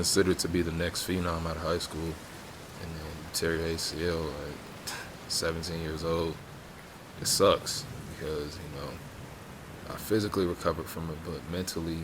considered to be the next phenom out of high school, and then you tear your ACL at 17 years old. It sucks because, I physically recovered from it, but mentally,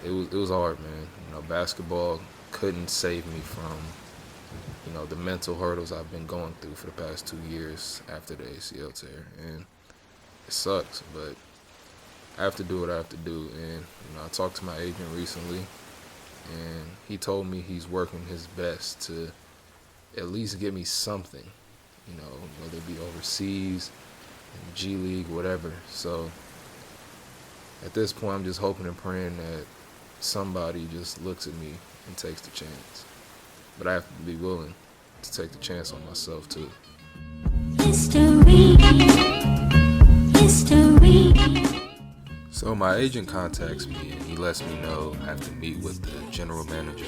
it was hard, man. Basketball couldn't save me from, the mental hurdles I've been going through for the past 2 years after the ACL tear, and it sucks, but I have to do what I have to do. And I talked to my agent recently, and he told me he's working his best to at least give me something, whether it be overseas, in G League, whatever. So at this point, I'm just hoping and praying that somebody just looks at me and takes the chance. But I have to be willing to take the chance on myself too. History. So my agent contacts me and he lets me know I have to meet with the general manager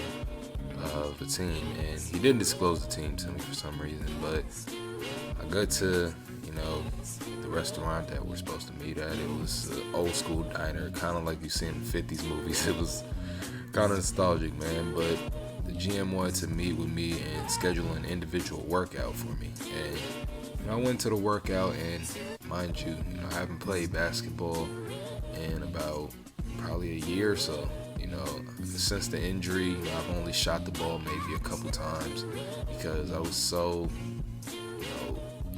of the team, and he didn't disclose the team to me for some reason, but I go to, the restaurant that we're supposed to meet at. It was an old school diner, kind of like you see in the 50s movies. It was kind of nostalgic, man, but the GM wanted to meet with me and schedule an individual workout for me. And I went to the workout, and mind you, I haven't played basketball in about probably a year or so. Since the injury, I've only shot the ball maybe a couple times because I was so,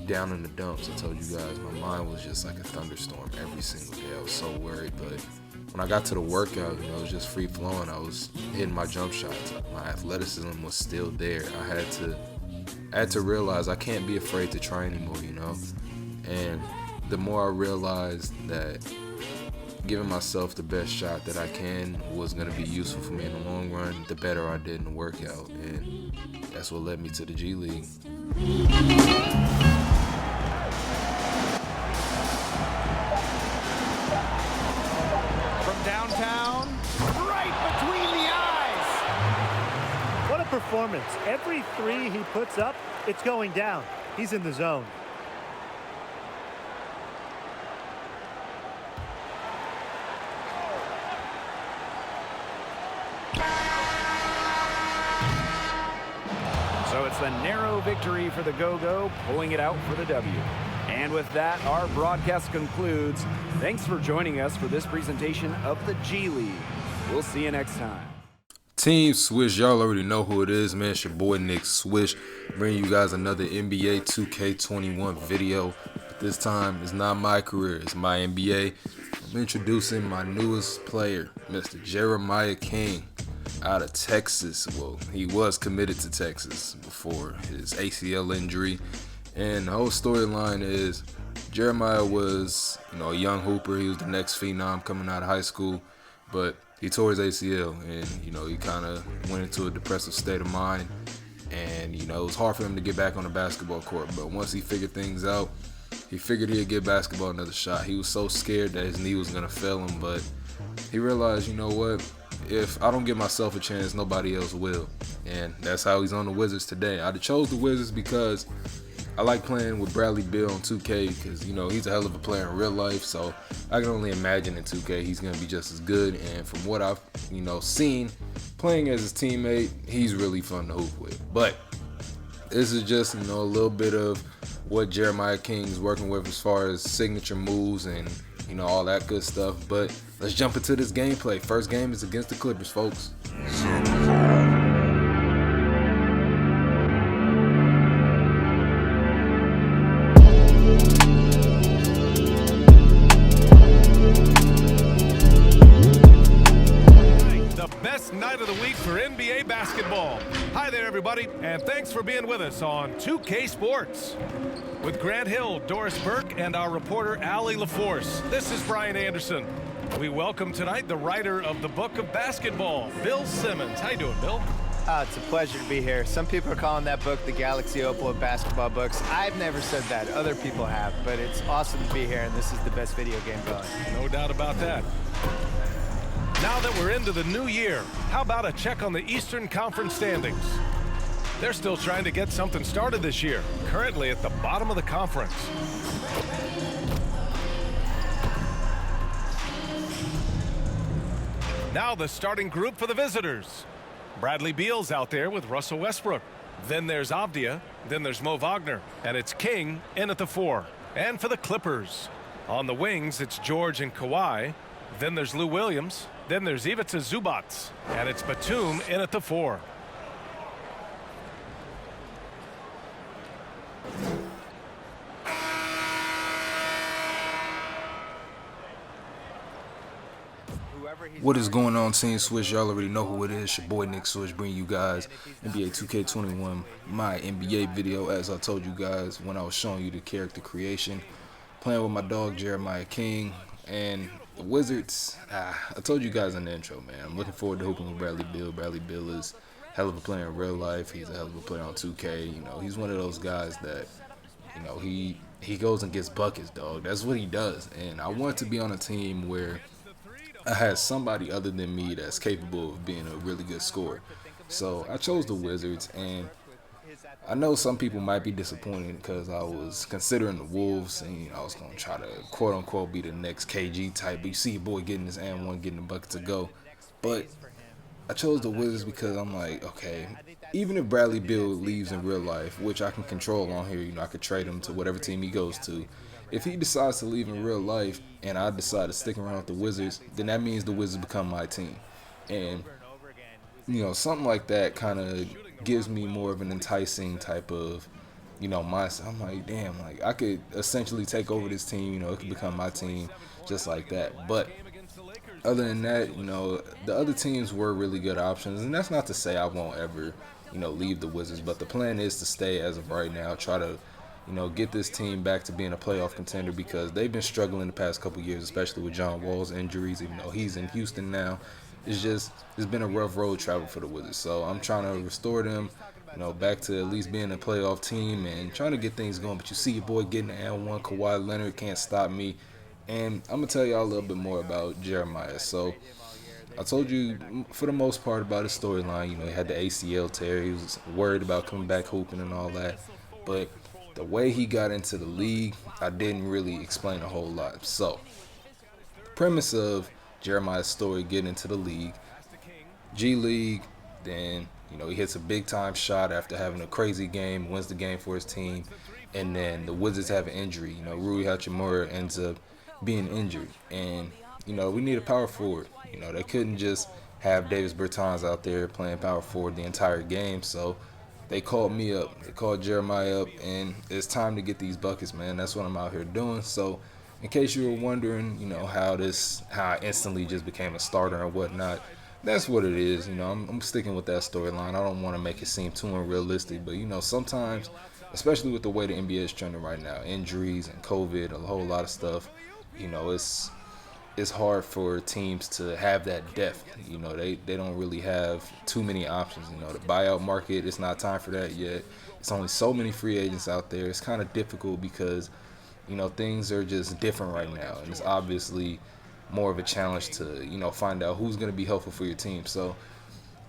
down in the dumps. I told you guys, my mind was just like a thunderstorm every single day. I was so worried, but when I got to the workout, it was just free flowing. I was hitting my jump shots. My athleticism was still there. I had to realize I can't be afraid to try anymore, And the more I realized that giving myself the best shot that I can was going to be useful for me in the long run, the better I did in the workout. And that's what led me to the G League. From downtown, right between the eyes. What a performance. Every three he puts up, it's going down. He's in the zone. So it's the narrow victory for the Go-Go, pulling it out for the W. And with that, our broadcast concludes. Thanks for joining us for this presentation of the G League. We'll see you next time. Team Swish, y'all already know who it is, man. It's your boy Nick Swish, bringing you guys another NBA 2K21 video. But this time, it's not my career, it's MyNBA. I'm introducing my newest player, Mr. Jeremiah King, out of Texas. Well, he was committed to Texas before his ACL injury. And the whole storyline is Jeremiah was, a young hooper. He was the next phenom coming out of high school, but he tore his ACL, and, he kind of went into a depressive state of mind. And, it was hard for him to get back on the basketball court. But once he figured things out, he figured he'd give basketball another shot. He was so scared that his knee was going to fail him, but he realized, what? If I don't give myself a chance, nobody else will. And that's how he's on the Wizards today. I chose the Wizards because I like playing with Bradley Beal on 2K because, he's a hell of a player in real life. So I can only imagine in 2K he's going to be just as good. And from what I've, seen playing as his teammate, he's really fun to hoop with. But this is just, a little bit of what Jeremiah King's working with as far as signature moves and, all that good stuff. But let's jump into this gameplay. First game is against the Clippers, folks. Night of the week for NBA basketball. Hi there, everybody, and thanks for being with us on 2K Sports. With Grant Hill, Doris Burke, and our reporter, Allie LaForce, this is Brian Anderson. We welcome tonight the writer of the book of basketball, Bill Simmons. How you doing, Bill? It's a pleasure to be here. Some people are calling that book the Galaxy Opal of basketball books. I've never said that. Other people have, but it's awesome to be here, and this is the best video game going. No doubt about that. Now that we're into the new year, how about a check on the Eastern Conference standings? They're still trying to get something started this year, currently at the bottom of the conference. Now the starting group for the visitors. Bradley Beal's out there with Russell Westbrook. Then there's Avdia. Then there's Mo Wagner. And it's King in at the 4. And for the Clippers, on the wings, it's George and Kawhi. Then there's Lou Williams. Then there's Ivica Zubac. And it's Batum in at the 4. What is going on, Team Swish? Y'all already know who it is. Your boy Nick Swish bringing you guys NBA 2K21, my NBA video. As I told you guys when I was showing you the character creation, playing with my dog Jeremiah King and the Wizards. I told you guys in the intro, man. I'm looking forward to hooping with Bradley Beal. Bradley Beal is a hell of a player in real life. He's a hell of a player on 2K. You know, he's one of those guys that, you know, he goes and gets buckets, dog. That's what he does. And I want to be on a team where I had somebody other than me that's capable of being a really good scorer. So I chose the Wizards, and I know some people might be disappointed because I was considering the Wolves, and you know, I was going to try to quote-unquote be the next KG type. But you see your boy getting his and one, getting the bucket to go. But I chose the Wizards because I'm like, okay, even if Bradley Beal leaves in real life, which I can control on here, you know, I could trade him to whatever team he goes to. If he decides to leave in real life and I decide to stick around with the Wizards, then that means the Wizards become my team. And, you know, something like that kind of gives me more of an enticing type of, you know, mindset. I'm like, damn, like I could essentially take over this team, you know, it could become my team just like that. But other than that, you know, the other teams were really good options. And that's not to say I won't ever, you know, leave the Wizards. But the plan is to stay as of right now, try to, you know, get this team back to being a playoff contender because they've been struggling the past couple years, especially with John Wall's injuries, even though he's in Houston now. It's been a rough road travel for the Wizards. So I'm trying to restore them, you know, back to at least being a playoff team and trying to get things going. But you see your boy getting the N1, Kawhi Leonard can't stop me. And I'm going to tell y'all a little bit more about Jeremiah. So I told you for the most part about his storyline. You know, he had the ACL tear. He was worried about coming back hooping and all that. But the way he got into the league, I didn't really explain a whole lot. So, the premise of Jeremiah's story getting into the league, G League, then, you know, he hits a big-time shot after having a crazy game, wins the game for his team, and then the Wizards have an injury. You know, Rui Hachimura ends up being injured, and, you know, we need a power forward. You know, they couldn't just have Davis Bertans out there playing power forward the entire game, so they called me up. They called Jeremiah up, and it's time to get these buckets, man. That's what I'm out here doing. So, in case you were wondering, you know, how I instantly just became a starter and whatnot, that's what it is. You know, I'm sticking with that storyline. I don't want to make it seem too unrealistic, but you know, sometimes, especially with the way the NBA is trending right now, injuries and COVID, a whole lot of stuff, you know, it's hard for teams to have that depth. You know, they don't really have too many options. You know, the buyout market, it's not time for that yet. It's only so many free agents out there. It's kind of difficult because, you know, things are just different right now. And it's obviously more of a challenge to, you know, find out who's going to be helpful for your team. So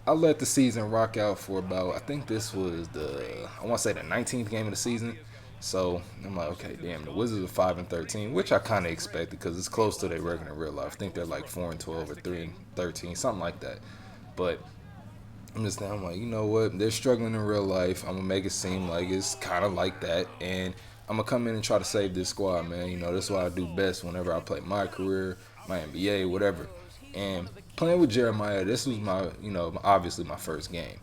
I let the season rock out for about, I think this was I want to say the 19th game of the season. So I'm like, okay, damn, the Wizards are 5-13, which I kind of expected because it's close to their record in real life. I think they're like 4-12 or 3-13, something like that. But I'm like, you know what? They're struggling in real life. I'm gonna make it seem like it's kind of like that, and I'm gonna come in and try to save this squad, man. You know, that's what I do best whenever I play my career, my NBA, whatever. And playing with Jeremiah, this was my, you know, obviously my first game.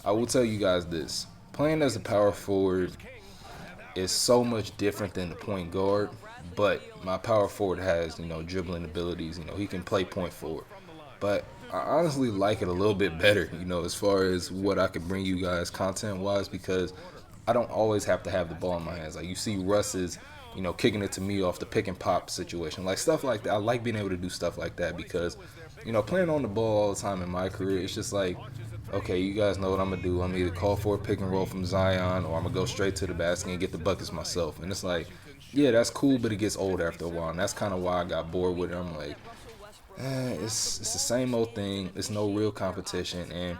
I will tell you guys this: playing as a power forward is so much different than the point guard, but my power forward has, you know, dribbling abilities. You know, he can play point forward. But I honestly like it a little bit better, you know, as far as what I could bring you guys content-wise, because I don't always have to have the ball in my hands. Like, you see Russ is, you know, kicking it to me off the pick and pop situation. Like, stuff like that. I like being able to do stuff like that because, you know, playing on the ball all the time in my career, it's just like, okay, you guys know what I'm going to do. I'm either call for a pick and roll from Zion or I'm going to go straight to the basket and get the buckets myself. And it's like, yeah, that's cool, but it gets old after a while. And that's kind of why I got bored with it. I'm like, it's the same old thing. It's no real competition. And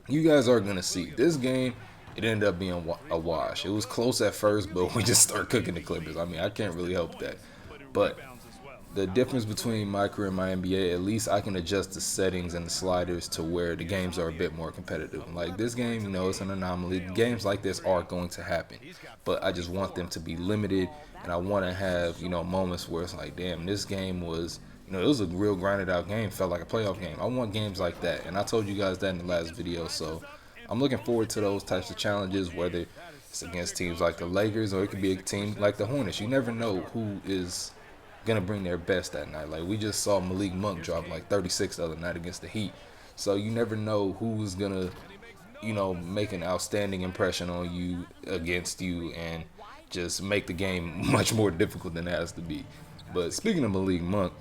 you guys are going to see. This game, it ended up being a wash. It was close at first, but we just started cooking the Clippers. I mean, I can't really help that. But the difference between my career and my NBA, at least I can adjust the settings and the sliders to where the games are a bit more competitive. Like this game, you know, it's an anomaly. Games like this are going to happen, but I just want them to be limited, and I want to have, you know, moments where it's like, damn, this game was, you know, it was a real grinded out game, felt like a playoff game. I want games like that, and I told you guys that in the last video, so I'm looking forward to those types of challenges, whether it's against teams like the Lakers or it could be a team like the Hornets. You never know who is gonna bring their best that night. Like we just saw Malik Monk drop like 36 the other night against the Heat, so you never know who's gonna, you know, make an outstanding impression on you against you and just make the game much more difficult than it has to be. But speaking of Malik Monk,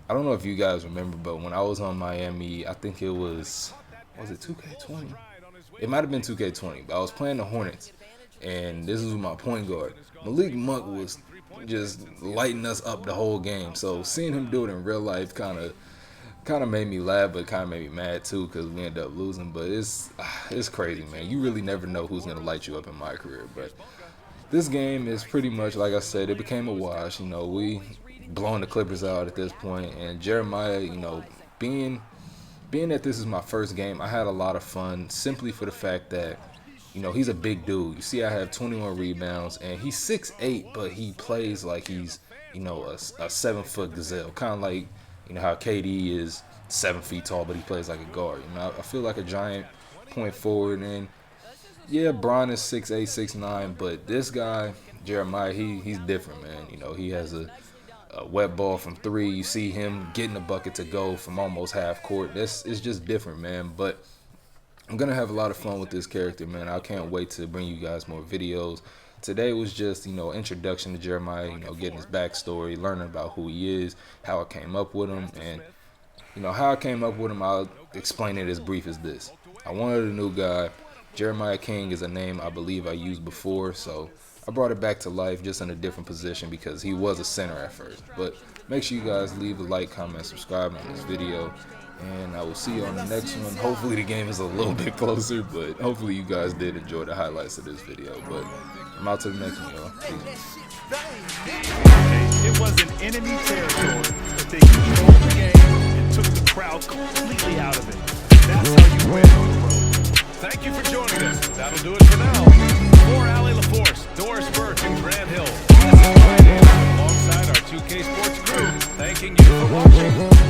I don't know if you guys remember, but when I was on Miami, I think it was it 2K20? It might have been 2K20, but I was playing the Hornets, and this is my point guard. Malik Monk was just lighting us up the whole game. So seeing him do it in real life kind of made me laugh, but kind of made me mad too because we ended up losing. But it's crazy, man. You really never know who's gonna light you up in my career. But this game is pretty much, like I said, it became a wash. You know, we blowing the Clippers out at this point, and Jeremiah, you know, being that this is my first game, I had a lot of fun simply for the fact that, you know, he's a big dude. You see I have 21 rebounds, and he's 6'8", but he plays like he's, you know, a 7-foot gazelle. Kind of like, you know, how KD is 7 feet tall, but he plays like a guard. You know, I feel like a giant point forward. And, yeah, Bron is 6'8", 6'9", but this guy, Jeremiah, he's different, man. You know, he has a wet ball from 3. You see him getting a bucket to go from almost half court. It's just different, man. But I'm going to have a lot of fun with this character, man. I can't wait to bring you guys more videos. Today was just, you know, introduction to Jeremiah, you know, getting his backstory, learning about who he is, how I came up with him. And, you know, how I came up with him, I'll explain it as brief as this. I wanted a new guy. Jeremiah King is a name I believe I used before, so I brought it back to life just in a different position because he was a center at first. But make sure you guys leave a like, comment, subscribe on this video. And I will see you on the next one. Hopefully the game is a little bit closer, but hopefully you guys did enjoy the highlights of this video. But I'm out to the next one, y'all. Peace. It wasn't enemy territory, but they controlled the game and took the crowd completely out of it. That's how you win on the road. Thank you for joining us. That'll do it for now. For Ali LaForce, Doris Burke, and Grant Hill, this is Ryan Anderson alongside our 2K Sports crew, thanking you for watching.